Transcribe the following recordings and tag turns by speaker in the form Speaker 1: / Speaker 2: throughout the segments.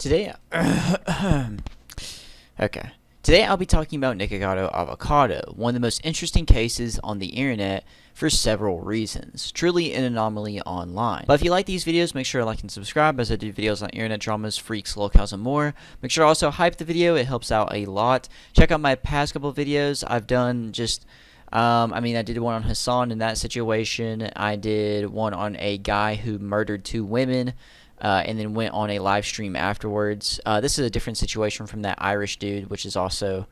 Speaker 1: Today, okay. Today I'll be talking about Nikocado Avocado, one of the most interesting cases on the internet for several reasons. Truly an anomaly online. But if you like these videos, make sure to like and subscribe, as I do videos on internet dramas, freaks, locales, and more. Make sure to also hype the video, it helps out a lot. Check out my past couple of videos. I've done just I did one on Hassan in that situation. I did one on a guy who murdered 2 women. And then went on a live stream afterwards. This is a different situation from that Irish dude, which is also,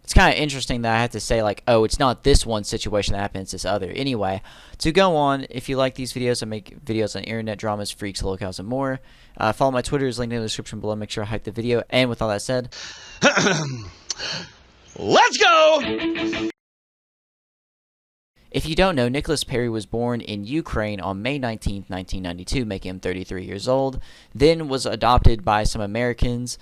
Speaker 1: it's kind of interesting that I have to say, like, oh, it's not this one situation that happens, this other. Anyway, to go on, if you like these videos, I make videos on internet dramas, freaks, locales, and more. Follow my Twitter, is linked in the description below. Make sure to hype the video. And with all that said,
Speaker 2: let's go!
Speaker 1: If you don't know, Nicholas Perry was born in Ukraine on May 19, 1992, making him 33 years old, then was adopted by some Americans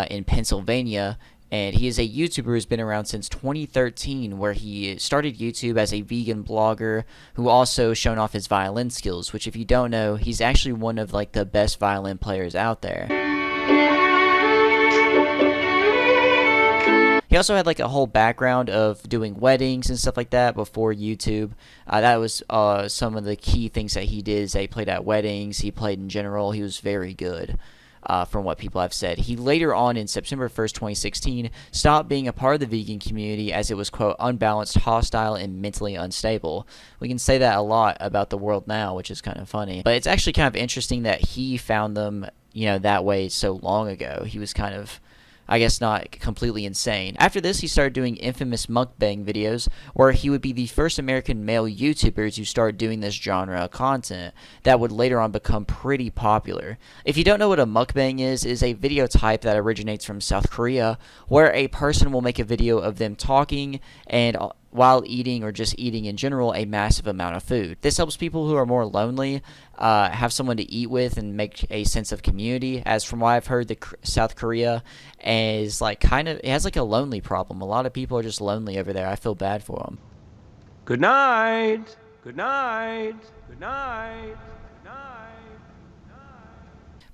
Speaker 1: in Pennsylvania, and he is a YouTuber who's been around since 2013, where he started YouTube as a vegan blogger who also shown off his violin skills, which if you don't know, he's actually one of like the best violin players out there. He also had like a whole background of doing weddings and stuff like that before YouTube. That was some of the key things that he did. Is that he played at weddings, he played in general. He was very good from what people have said. He later on in September 1st, 2016, stopped being a part of the vegan community as it was, quote, unbalanced, hostile, and mentally unstable. We can say that a lot about the world now, which is kind of funny. But it's actually kind of interesting that he found them, that way so long ago. He was kind of, I guess, not completely insane. After this, he started doing infamous mukbang videos, where he would be the first American male YouTuber to start doing this genre of content that would later on become pretty popular. If you don't know what a mukbang is a video type that originates from South Korea, where a person will make a video of them talking and while eating, or just eating in general, a massive amount of food. This helps people who are more lonely have someone to eat with and make a sense of community, as from what I've heard, South Korea is like it has like a lonely problem. A lot of people are just lonely over there. I feel bad for them.
Speaker 2: Good night. Good night. Good night. Good night.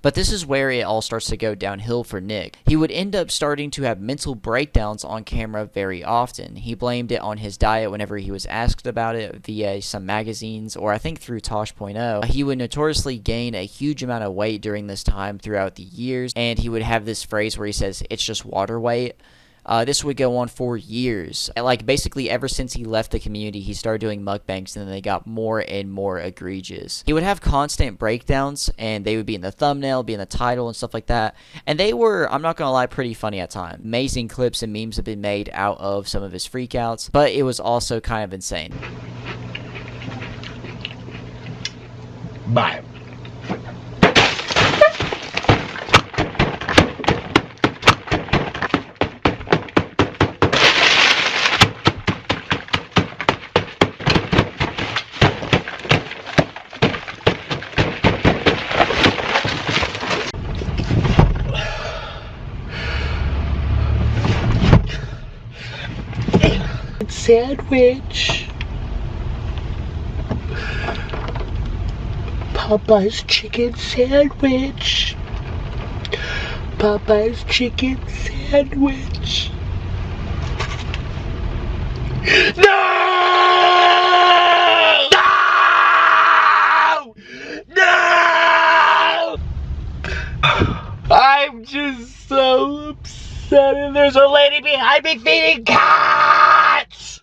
Speaker 1: But this is where it all starts to go downhill for Nick. He would end up starting to have mental breakdowns on camera very often. He blamed it on his diet whenever he was asked about it via some magazines, or I think through Tosh.0. He would notoriously gain a huge amount of weight during this time throughout the years, and he would have this phrase where he says, "It's just water weight." This would go on for years. Like, basically ever since he left the community, he started doing mukbangs, and then they got more and more egregious. He would have constant breakdowns, and they would be in the thumbnail, be in the title, and stuff like that. And they were, I'm not gonna lie, pretty funny at times. Amazing clips and memes have been made out of some of his freakouts, but it was also kind of insane.
Speaker 2: Bye. Sandwich. Popeye's chicken sandwich. Popeye's chicken sandwich. No! No! No! I'm just so upset, and there's a lady behind me feeding cats!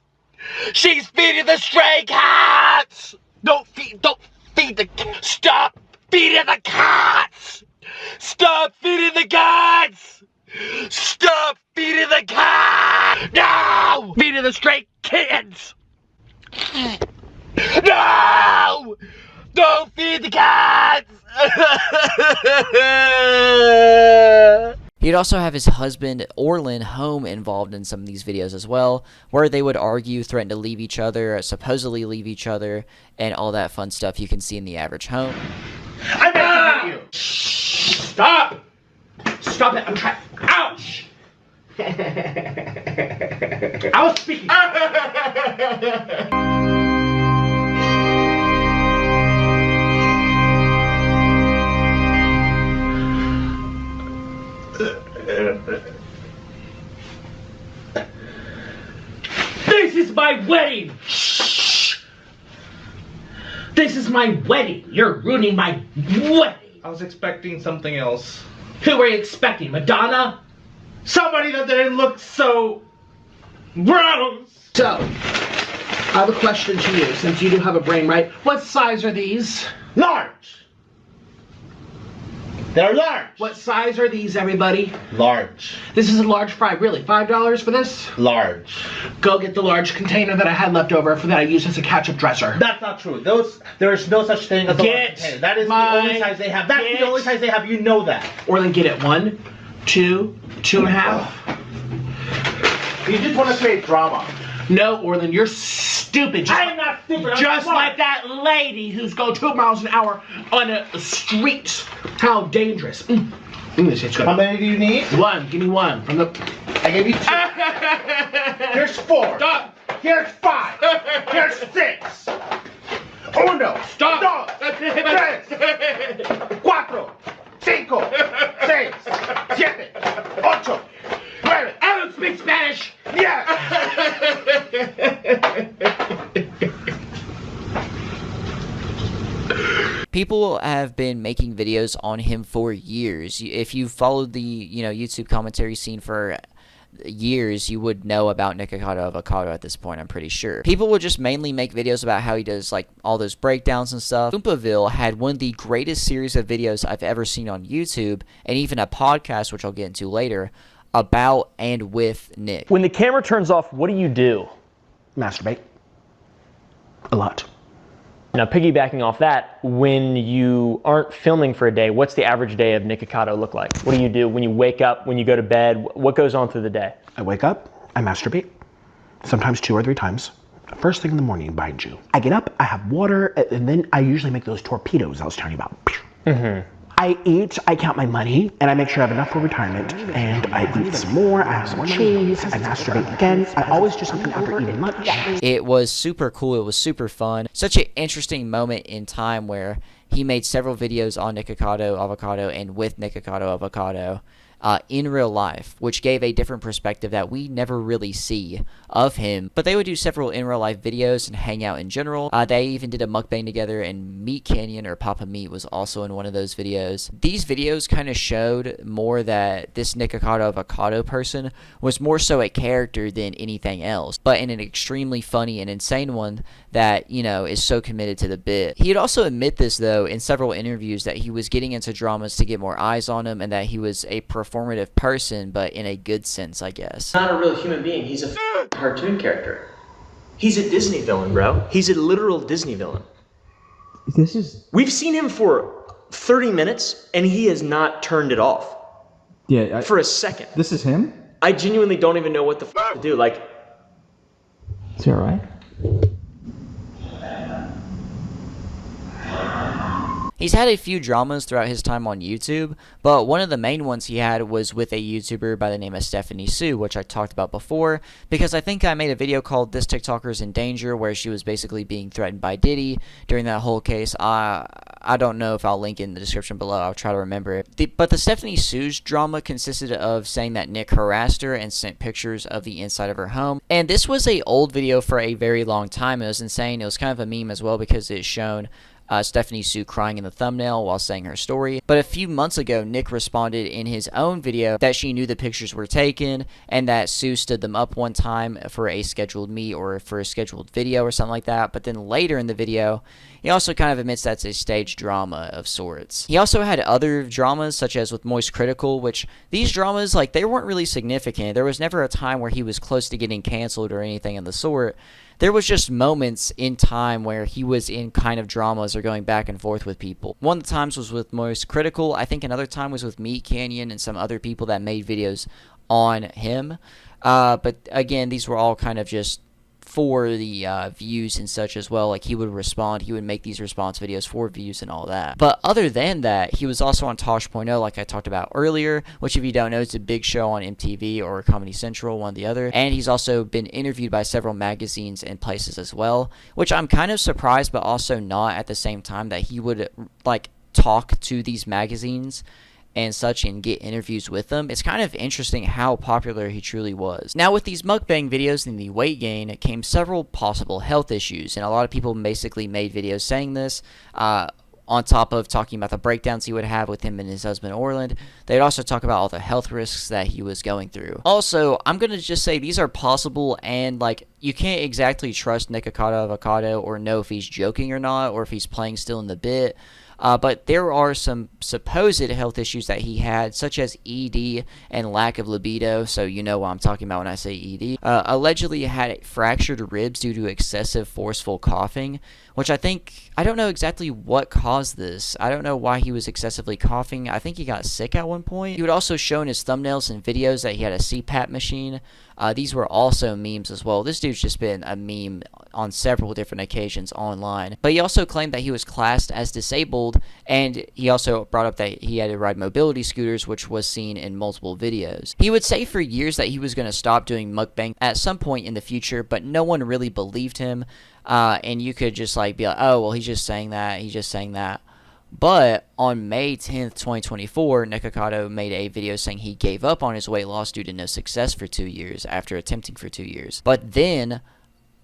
Speaker 2: She's feeding the stray cats! Don't feed the stop feeding the cats! Stop feeding the cats! Stop feeding the cats! No! Feeding the stray kittens! No! Don't feed the cats!
Speaker 1: He'd also have his husband, Orlin Home, involved in some of these videos as well, where they would argue, threaten to leave each other, supposedly leave each other, and all that fun stuff you can see in the average home.
Speaker 2: I'm making you! Stop! Stop it! I'm trying. Ouch! I was speaking. This is my wedding! Shh! This is my wedding! You're ruining my wedding!
Speaker 3: I was expecting something else.
Speaker 2: Who were you expecting? Madonna?
Speaker 3: Somebody that didn't look so gross!
Speaker 2: So, I have a question to you, since you do have a brain, right? What size are these?
Speaker 3: Large! They're large!
Speaker 2: What size are these, everybody?
Speaker 3: Large.
Speaker 2: This is a large fry, really? $5 for this?
Speaker 3: Large.
Speaker 2: Go get the large container that I had left over for that I used as a ketchup dresser.
Speaker 3: That's not true. There's no such thing as a large container. That is the only size they have. That's the only size they have. You know that.
Speaker 2: Orlin, get it. 1, 2, 2.5.
Speaker 3: You just want to create drama.
Speaker 2: No, Orlin, you're stupid.
Speaker 3: I am not stupid. I'm
Speaker 2: Just
Speaker 3: smart.
Speaker 2: like that lady who's going 2 miles an hour on a street. How dangerous. This is good.
Speaker 3: How many do you need?
Speaker 2: 1. Give me 1. From the...
Speaker 3: I gave you 2. Here's 4.
Speaker 2: Stop.
Speaker 3: Here's 5. Here's 6. Uno.
Speaker 2: Stop.
Speaker 3: Dos. Tres. Cuatro. Cinco. Seis. Siete. Ocho. Nueve.
Speaker 2: I don't speak Spanish.
Speaker 3: Yes.
Speaker 1: People have been making videos on him for years. If you followed the YouTube commentary scene for years, you would know about Nikocado Avocado at this point, I'm pretty sure. People would just mainly make videos about how he does like all those breakdowns and stuff. Oompaville had one of the greatest series of videos I've ever seen on YouTube, and even a podcast, which I'll get into later, about and with Nick.
Speaker 4: When the camera turns off, what do you do?
Speaker 2: Masturbate. A lot.
Speaker 4: Now, piggybacking off that, when you aren't filming for a day, what's the average day of Nikocado look like? What do you do when you wake up, when you go to bed? What goes on through the day?
Speaker 2: I wake up, I masturbate, sometimes 2 or 3 times. First thing in the morning, mind you. I get up, I have water, and then I usually make those torpedoes I was telling you about. I eat, I count my money, and I make sure I have enough for retirement, and I eat some more, I have some cheese, I masturbate again. I always do something after eating lunch.
Speaker 1: It was super cool. It was super fun. Such an interesting moment in time where he made several videos on Nikocado Avocado and with Nikocado Avocado in real life, which gave a different perspective that we never really see of him. But they would do several in real life videos and hang out in general. They even did a mukbang together, and Meat Canyon or Papa Meat was also in one of those videos. These videos kind of showed more that this Nikocado Avocado person was more so a character than anything else, but in an extremely funny and insane one that, is so committed to the bit. He'd also admit this, though, in several interviews, that he was getting into dramas to get more eyes on him and that he was a performative person, but in a good sense, I guess.
Speaker 4: Not a real human being. He's a cartoon character. He's a Disney villain, bro. He's a literal Disney villain. We've seen him for 30 minutes, and he has not turned it off.
Speaker 5: Yeah.
Speaker 4: For a second.
Speaker 5: This is him?
Speaker 4: I genuinely don't even know what the to do. Like,
Speaker 5: Is he alright?
Speaker 1: He's had a few dramas throughout his time on YouTube, but one of the main ones he had was with a YouTuber by the name of Stephanie Sue, which I talked about before, because I think I made a video called This TikToker's in Danger, where she was basically being threatened by Diddy during that whole case. I don't know if I'll link in the description below. I'll try to remember it. But the Stephanie Sue's drama consisted of saying that Nick harassed her and sent pictures of the inside of her home. And this was a old video for a very long time. It was insane. It was kind of a meme as well because it's shown Stephanie Sue crying in the thumbnail while saying her story. But a few months ago, Nick responded in his own video that she knew the pictures were taken and that Sue stood them up one time for a scheduled meet or for a scheduled video or something like that. But then later in the video, he also kind of admits that's a staged drama of sorts. He also had other dramas, such as with Moist Critical, which these dramas, they weren't really significant. There was never a time where he was close to getting canceled or anything of the sort. There was just moments in time where he was in kind of dramas or going back and forth with people. One of the times was with Most Critical. I think another time was with Meat Canyon and some other people that made videos on him. But again, these were all kind of just for the views and such as well. He would respond, he would make these response videos for views and all that. But other than that, he was also on Tosh.0, like I talked about earlier, which if you don't know, it's a big show on MTV or Comedy Central, one or the other. And he's also been interviewed by several magazines and places as well, which I'm kind of surprised but also not at the same time that he would talk to these magazines and such and get interviews with them, it's kind of interesting how popular he truly was. Now, with these mukbang videos and the weight gain came several possible health issues, and a lot of people basically made videos saying this. On top of talking about the breakdowns he would have with him and his husband Orlin, they'd also talk about all the health risks that he was going through. Also, I'm going to just say these are possible, and like, you can't exactly trust Nikocado Avocado or know if he's joking or not, or if he's playing still in the bit. But there are some supposed health issues that he had, such as ED and lack of libido, so you know what I'm talking about when I say ED. Allegedly had fractured ribs due to excessive forceful coughing, which I don't know exactly what caused this. I don't know why he was excessively coughing. I think he got sick at one point. He would also show in his thumbnails and videos that he had a CPAP machine. These were also memes as well. This dude's just been a meme on several different occasions online. But he also claimed that he was classed as disabled, and he also brought up that he had to ride mobility scooters, which was seen in multiple videos. He would say for years that he was going to stop doing mukbang at some point in the future, but no one really believed him. And you could just like be like, oh, well, he's just saying that. But on May 10th, 2024, Nikocado made a video saying he gave up on his weight loss due to no success for 2 years after attempting for 2 years. But then,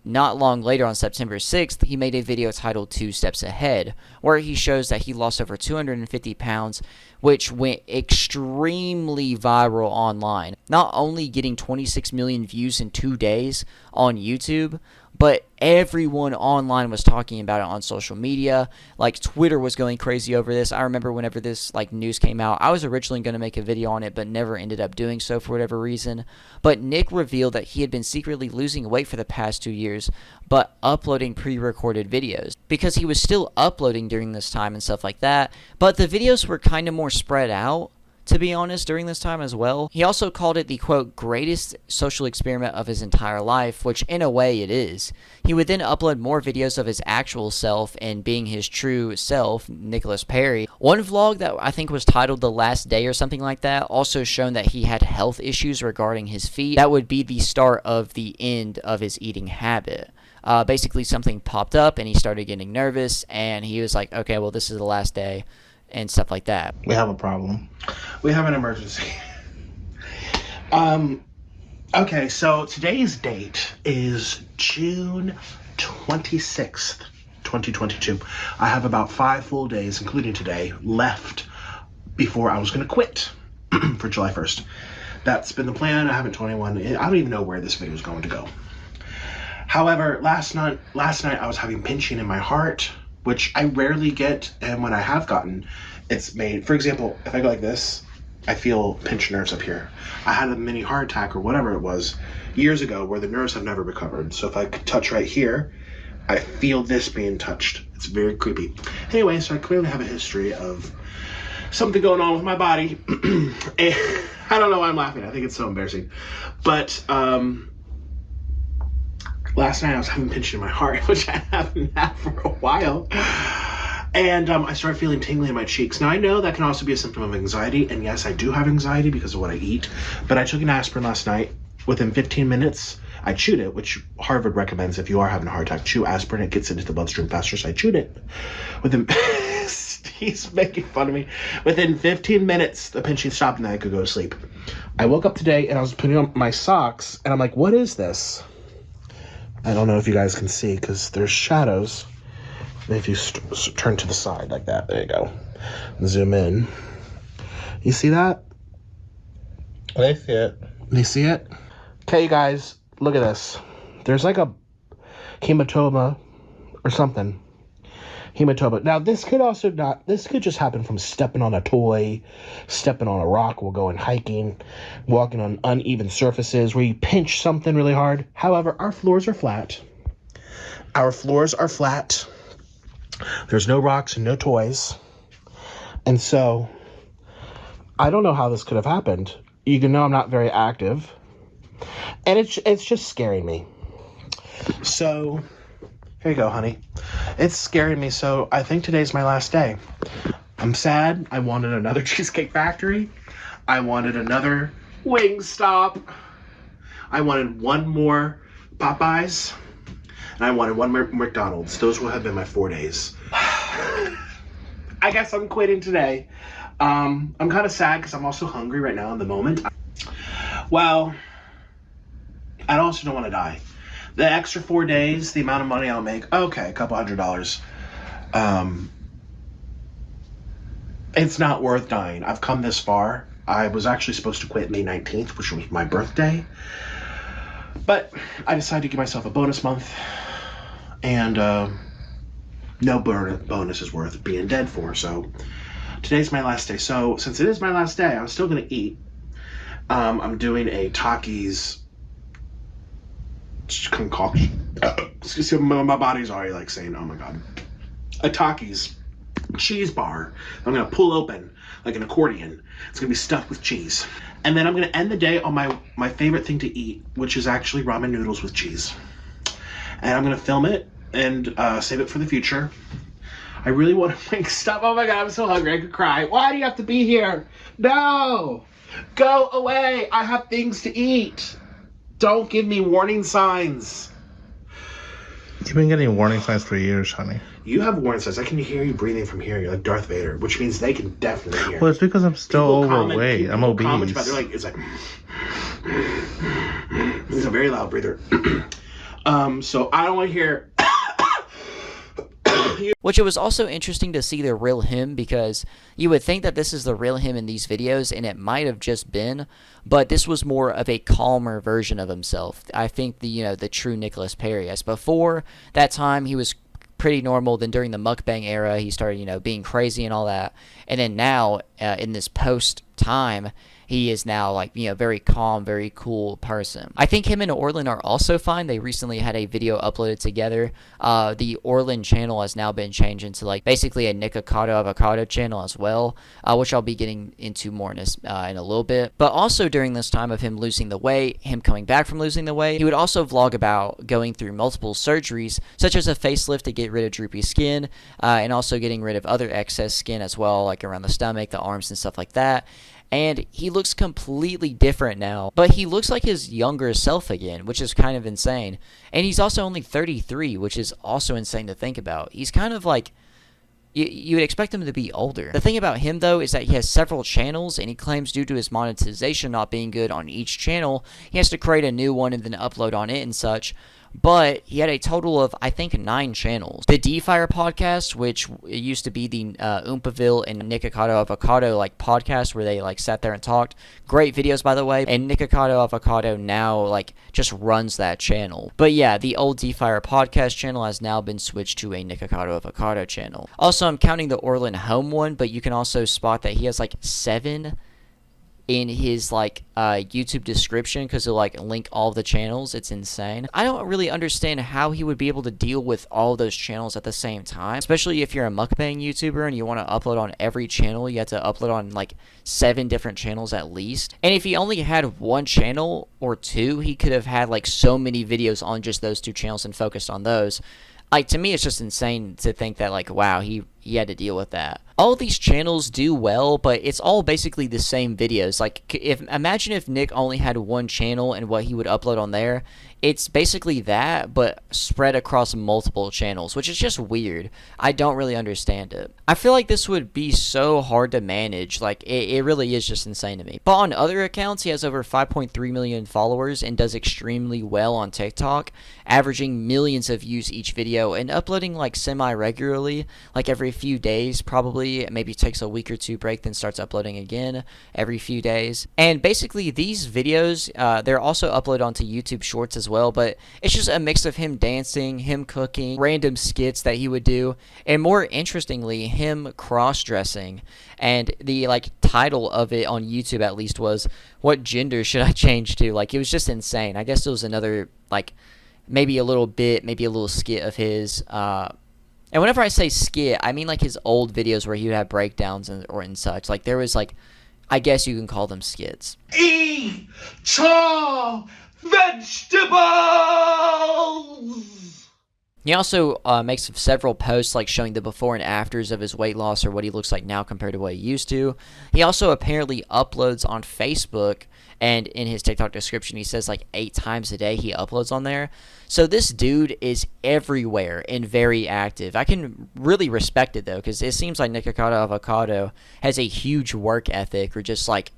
Speaker 1: not long later on September 6th, he made a video titled 2 Steps Ahead, where he shows that he lost over 250 pounds, which went extremely viral online. Not only getting 26 million views in 2 days on YouTube, but everyone online was talking about it on social media. Like, Twitter was going crazy over this. I remember whenever this like news came out, I was originally going to make a video on it, but never ended up doing so for whatever reason. But Nick revealed that he had been secretly losing weight for the past 2 years, but uploading pre-recorded videos, because he was still uploading during this time and stuff like that. But the videos were kind of more spread out, to be honest, during this time as well. He also called it the, quote, greatest social experiment of his entire life, which in a way it is. He would then upload more videos of his actual self and being his true self, Nicholas Perry. One vlog that I think was titled The Last Day or something like that also shown that he had health issues regarding his feet. That would be the start of the end of his eating habit. Basically something popped up and he started getting nervous, and he was like, okay, well, this is the last day, and stuff like that.
Speaker 3: We have a problem. We have an emergency. Okay, so today's date is June 26th, 2022. I have about 5 full days, including today, left before I was going to quit for July 1st. That's been the plan. I haven't told anyone. I don't even know where this video is going to go. However, last night I was having pinching in my heart, which I rarely get, and when I have gotten, it's made, for example, if I go like this, I feel pinched nerves up here. I had a mini heart attack or whatever it was years ago where the nerves have never recovered. So if I could touch right here, I feel this being touched. It's very creepy. Anyway, so I clearly have a history of something going on with my body. And I don't know why I'm laughing. I think it's so embarrassing. But last night I was having pinching in my heart, which I haven't had for a while. And I started feeling tingling in my cheeks. Now, I know that can also be a symptom of anxiety. And yes, I do have anxiety because of what I eat. But I took an aspirin last night. Within 15 minutes, I chewed it, which Harvard recommends if you are having a heart attack. Chew aspirin. It gets into the bloodstream faster. So I chewed it. Within... He's making fun of me. Within 15 minutes, the pinching stopped and then I could go to sleep. I woke up today and I was putting on my socks. And I'm like, what is this? I don't know if you guys can see because there's shadows. If you turn to the side like that, there you go. Zoom in. You see that?
Speaker 2: They see it.
Speaker 3: They see it? Okay, you guys, look at this. There's like a hematoma or something. Hematoma. Now, this could just happen from stepping on a toy, stepping on a rock while going hiking, walking on uneven surfaces where you pinch something really hard. However, our floors are flat. Our floors are flat. There's no rocks and no toys. And so, I don't know how this could have happened. You can know I'm not very active. And it's just scaring me. So, here you go, honey. It's scaring me, so I think today's my last day. I'm sad. I wanted another Cheesecake Factory. I wanted another Wingstop. I wanted one more Popeyes. And I wanted one more McDonald's. Those will have been my 4 days. I guess I'm quitting today. I'm kind of sad because I'm also hungry right now in the moment. Well, I also don't want to die. The extra 4 days, the amount of money I'll make, okay, a couple $100. It's not worth dying. I've come this far. I was actually supposed to quit May 19th, which was my birthday. But I decided to give myself a bonus month. And no bonus is worth being dead for. So today's my last day. So since it is my last day, I'm still going to eat. I'm doing a Takis concoction. Excuse me, my body's already like saying, oh my God. A Takis cheese bar I'm going to pull open like an accordion. It's going to be stuffed with cheese. And then I'm going to end the day on my favorite thing to eat, which is actually ramen noodles with cheese. And I'm going to film it and save it for the future. I really want to make stuff. Oh my God, I'm so hungry. I could cry. Why do you have to be here? No! Go away. I have things to eat. Don't give me warning signs.
Speaker 6: You've been getting warning signs for years, honey.
Speaker 3: You have warning signs. I can hear you breathing from here. You're like Darth Vader, which means they can definitely hear.
Speaker 6: Well, it's because I'm still overweight. I'm obese.
Speaker 3: They're like, it's like, he's a very loud breather. So I don't want to hear.
Speaker 1: Which it was also interesting to see the real him, because you would think that this is the real him in these videos, and it might have just been, but this was more of a calmer version of himself. I think the true Nicholas Perry. As before that time, he was pretty normal. Then during the mukbang era, he started being crazy and all that, and then now in this post time, he is now like very calm, very cool person. I think him and Orlin are also fine. They recently had a video uploaded together. The Orlin channel has now been changed into like basically a Nikocado Avocado channel as well, which I'll be getting into more in a little bit. But also during this time of him losing the weight, him coming back from losing the weight, he would also vlog about going through multiple surgeries, such as a facelift to get rid of droopy skin, and also getting rid of other excess skin as well, like around the stomach, the arms, and stuff like that. And he looks completely different now, but he looks like his younger self again, which is kind of insane. And he's also only 33, which is also insane to think about. He's kind of like, you would expect him to be older. The thing about him, though, is that he has several channels, and he claims due to his monetization not being good on each channel, he has to create a new one and then upload on it and such. But he had a total of, I think, 9 channels. The D-Fire podcast, which used to be the Oompaville and Nikocado Avocado podcast where they sat there and talked. Great videos, by the way. And Nikocado Avocado now just runs that channel. But yeah, the old D-Fire podcast channel has now been switched to a Nikocado Avocado channel. Also, I'm counting the Orlin Home one, but you can also spot that he has 7 in his YouTube description, because he'll link all the channels. It's insane. I don't really understand how he would be able to deal with all those channels at the same time, especially if you're a mukbang YouTuber and you want to upload on every channel. You have to upload on 7 different channels at least. And if he only had 1 channel or 2, he could have had so many videos on just those 2 channels and focused on those. To me, it's just insane to think that wow, he had to deal with that. All these channels do well, but it's all basically the same videos. Imagine if Nick only had 1 channel and what he would upload on there. It's basically that, but spread across multiple channels, which is just weird. I don't really understand it. I feel like this would be so hard to manage. It really is just insane to me. But on other accounts, he has over 5.3 million followers and does extremely well on TikTok, averaging millions of views each video and uploading semi-regularly, every few days probably. Maybe takes a week or 2 break, then starts uploading again every few days. And basically these videos, they're also uploaded onto YouTube Shorts as well, but it's just a mix of him dancing, him cooking, random skits that he would do, and more interestingly, him cross-dressing. And the title of it on YouTube at least was, "What gender should I change to?" It was just insane. I guess it was another maybe a little skit of his. And whenever I say skit, I mean his old videos where he would have breakdowns and such. There was I guess you can call them skits.
Speaker 3: Eat raw vegetables!
Speaker 1: He also makes several posts like showing the before and afters of his weight loss or what he looks like now compared to what he used to. He also apparently uploads on Facebook, and in his TikTok description he says like 8 times a day he uploads on there. So this dude is everywhere and very active. I can really respect it though, because it seems like Nikocado Avocado has a huge work ethic, or just like,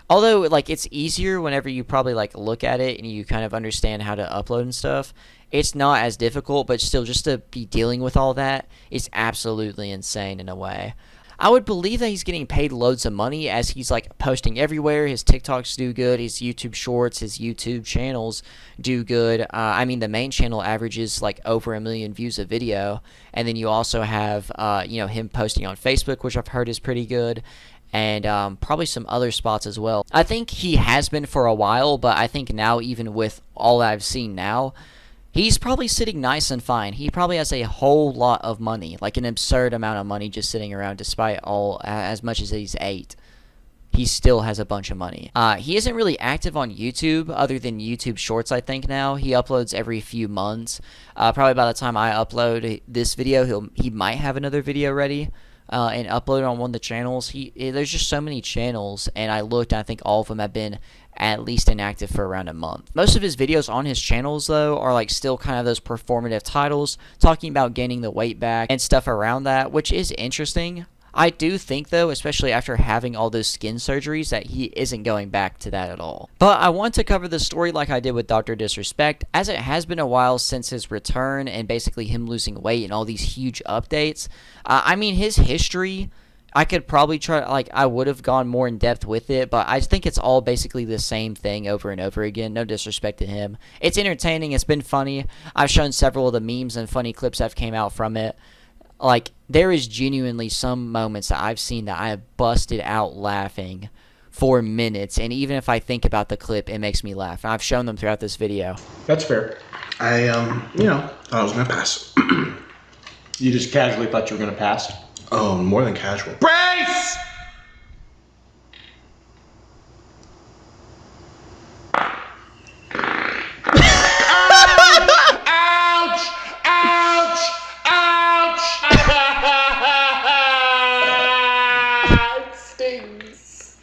Speaker 1: although like it's easier whenever you probably like look at it and you kind of understand how to upload and stuff. It's not as difficult, but still, just to be dealing with all that is absolutely insane in a way. I would believe that he's getting paid loads of money, as he's like posting everywhere. His TikToks do good. His YouTube Shorts, his YouTube channels do good. I mean, the main channel averages like over 1 million views a video, and then you also have him posting on Facebook, which I've heard is pretty good, and probably some other spots as well. I think he has been for a while, but I think now, even with all I've seen now, he's probably sitting nice and fine. He probably has a whole lot of money, like an absurd amount of money just sitting around, despite all, as much as he's 8. He still has a bunch of money. He isn't really active on YouTube other than YouTube Shorts, I think now. He uploads every few months. Probably by the time I upload this video, he might have another video ready and upload it on one of the channels. There's just so many channels, and I looked, and I think all of them have been at least inactive for around a month. Most of his videos on his channels, though, are like still kind of those performative titles, talking about gaining the weight back and stuff around that, which is interesting. I do think, though, especially after having all those skin surgeries, that he isn't going back to that at all. But I want to cover the story like I did with Dr. Disrespect, as it has been a while since his return and basically him losing weight and all these huge updates. I mean, his history, I could probably try, like, I would have gone more in depth with it, but I think it's all basically the same thing over and over again. No disrespect to him. It's entertaining. It's been funny. I've shown several of the memes and funny clips that came out from it. Like, there is genuinely some moments that I've seen that I have busted out laughing for minutes, and even if I think about the clip, it makes me laugh. And I've shown them throughout this video.
Speaker 3: That's fair. I, thought I was gonna pass.
Speaker 4: You just casually thought you were gonna pass?
Speaker 3: Oh, more than casual.
Speaker 2: Brace! Ouch! Ouch! Ouch! It stings.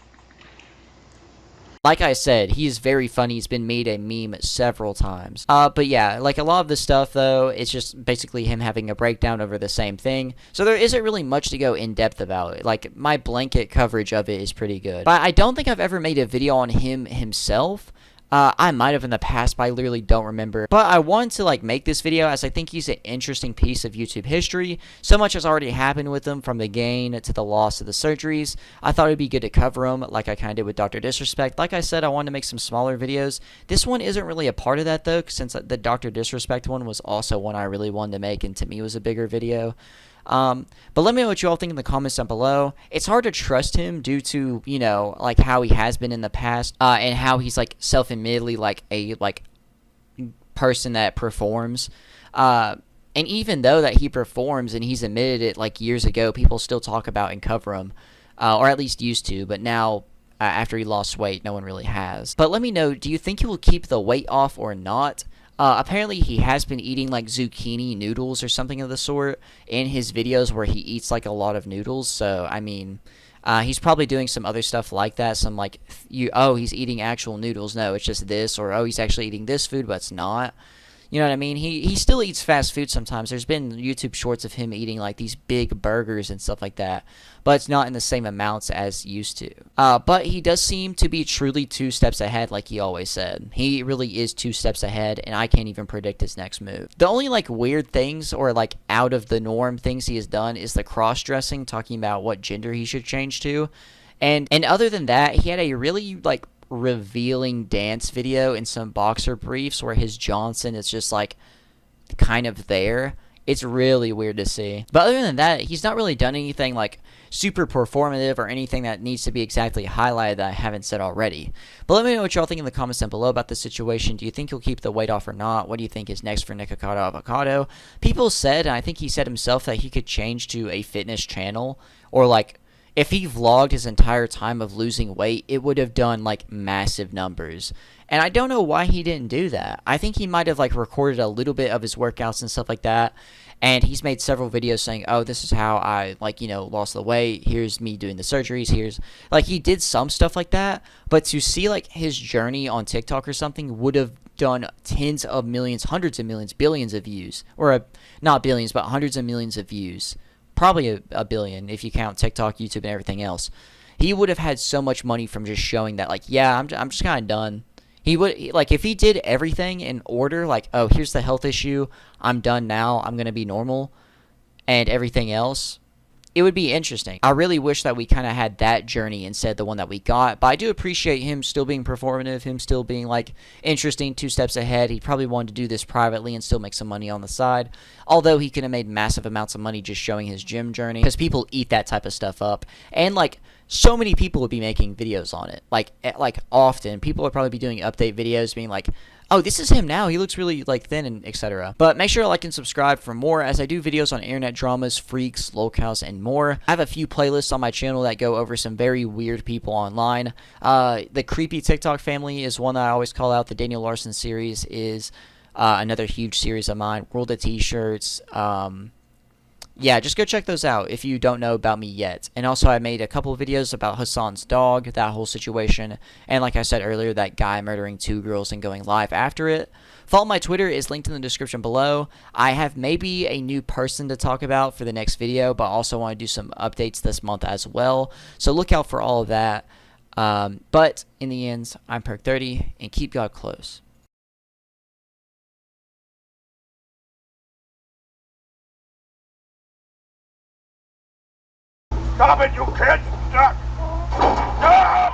Speaker 1: Like I said, he is very funny. He's been made a meme several times. But yeah, like a lot of the stuff, though, it's just basically him having a breakdown over the same thing. So there isn't really much to go in depth about. Like, my blanket coverage of it is pretty good. But I don't think I've ever made a video on him himself. I might have in the past, but I literally don't remember. But I wanted to like make this video, as I think he's an interesting piece of YouTube history. So much has already happened with him, from the gain to the loss of the surgeries. I thought it'd be good to cover him, like I kind of did with Dr. Disrespect. Like I said, I wanted to make some smaller videos. This one isn't really a part of that, though, since the Dr. Disrespect one was also one I really wanted to make, and to me was a bigger video. But let me know what you all think in the comments down below. It's hard to trust him due to, like how he has been in the past, and how he's like self-admittedly like a person that performs. And even though that he performs and he's admitted it like years ago, people still talk about and cover him, or at least used to. But now, after he lost weight, no one really has. But let me know, do you think he will keep the weight off or not? Apparently he has been eating like zucchini noodles or something of the sort in his videos, where he eats like a lot of noodles. So I mean, he's probably doing some other stuff like that. Some like, he's eating actual noodles. No, it's just this. Or, he's actually eating this food, but it's not. You know what I mean? He still eats fast food sometimes. There's been YouTube shorts of him eating like these big burgers and stuff like that, but it's not in the same amounts as used to. But he does seem to be truly 2 steps ahead, like he always said. He really is 2 steps ahead, and I can't even predict his next move. The only like weird things or like out of the norm things he has done is the cross-dressing, talking about what gender he should change to. And other than that, he had a really like revealing dance video in some boxer briefs where his Johnson is just like kind of there. It's really weird to see. But other than that, he's not really done anything like super performative or anything that needs to be exactly highlighted that I haven't said already. But let me know what y'all think in the comments down below about this situation. Do you think he'll keep the weight off or not? What do you think is next for Nikocado Avocado? People said, and I think he said himself, that he could change to a fitness channel, or like if he vlogged his entire time of losing weight, it would have done like massive numbers. And I don't know why he didn't do that. I think he might have like recorded a little bit of his workouts and stuff like that. And he's made several videos saying, oh, this is how I, like, you know, lost the weight. Here's me doing the surgeries. Here's, like, he did some stuff like that. But to see, like, his journey on TikTok or something would have done tens of millions, hundreds of millions, billions of views. Or, not billions, but hundreds of millions of views. Probably a billion if you count TikTok, YouTube, and everything else. He would have had so much money from just showing that, like, yeah, I'm just kind of done. He would, like, if he did everything in order, like, oh, here's the health issue, I'm done now, I'm going to be normal, and everything else, it would be interesting. I really wish that we kind of had that journey instead of the one that we got, but I do appreciate him still being performative, him still being, like, interesting, 2 steps ahead. He probably wanted to do this privately and still make some money on the side, although he could have made massive amounts of money just showing his gym journey, because people eat that type of stuff up, and, like, so many people would be making videos on it, like often. People would probably be doing update videos being like, oh, this is him now, he looks really, like, thin, and etc. But make sure to like and subscribe for more, as I do videos on internet dramas, freaks, locales, and more. I have a few playlists on my channel that go over some very weird people online. The creepy TikTok family is one that I always call out. The Daniel Larson series is another huge series of mine. World of T-shirts, yeah, just go check those out if you don't know about me yet. And also, I made a couple of videos about Hassan's dog, that whole situation, and like I said earlier, that guy murdering 2 girls and going live after it. Follow my Twitter, is linked in the description below. I have maybe a new person to talk about for the next video, but also want to do some updates this month as well. So look out for all of that. But in the end, I'm PERK30, and keep God close.
Speaker 2: Stop it, you kid! Stop! No!